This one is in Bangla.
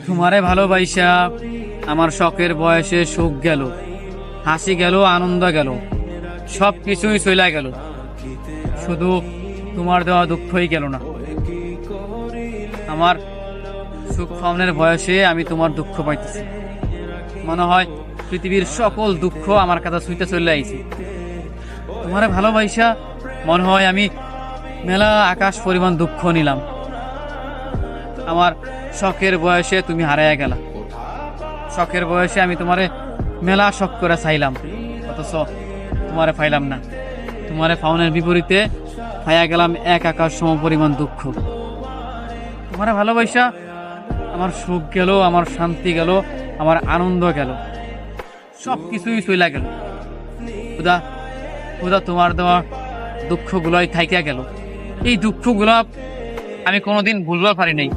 তোমারে ভালোবাসা আমার শখের বয়সে সুখ গেল, হাসি গেল, আনন্দ গেল, সব কিছুই চলে গেল। শুধু তোমার দেওয়া দুঃখই গেল না। আমার সুখ পাওনের বয়সে আমি তোমার দুঃখ পাইতেছি। মনে হয় পৃথিবীর সকল দুঃখ আমার কাছে ছুঁইতে চলে আইছি। তোমারে ভালোবাসা মনে হয় আমি মেলা আকাশ পরিমাণ দুঃখ নিলাম। আমার শখের বয়সে তুমি হারাইয়া গেলা। শখের বয়সে আমি তোমারে মেলা শখ করে চাইলাম, অথচ তোমারে পাইলাম না। তোমারে পাওনের বিপরীতে পাইয়া গেলাম এক আকাশ সম পরিমাণ দুঃখ। তোমারে ভালোবাসা আমার সুখ গেল, আমার শান্তি গেল, আমার আনন্দ গেল, সব কিছুই চইলা গেল। খুদা খুদা তোমার দেওয়া দুঃখগুলোই থাইকা গেল। এই দুঃখগুলো আমি কোনোদিন ভুলবার পারি নাই।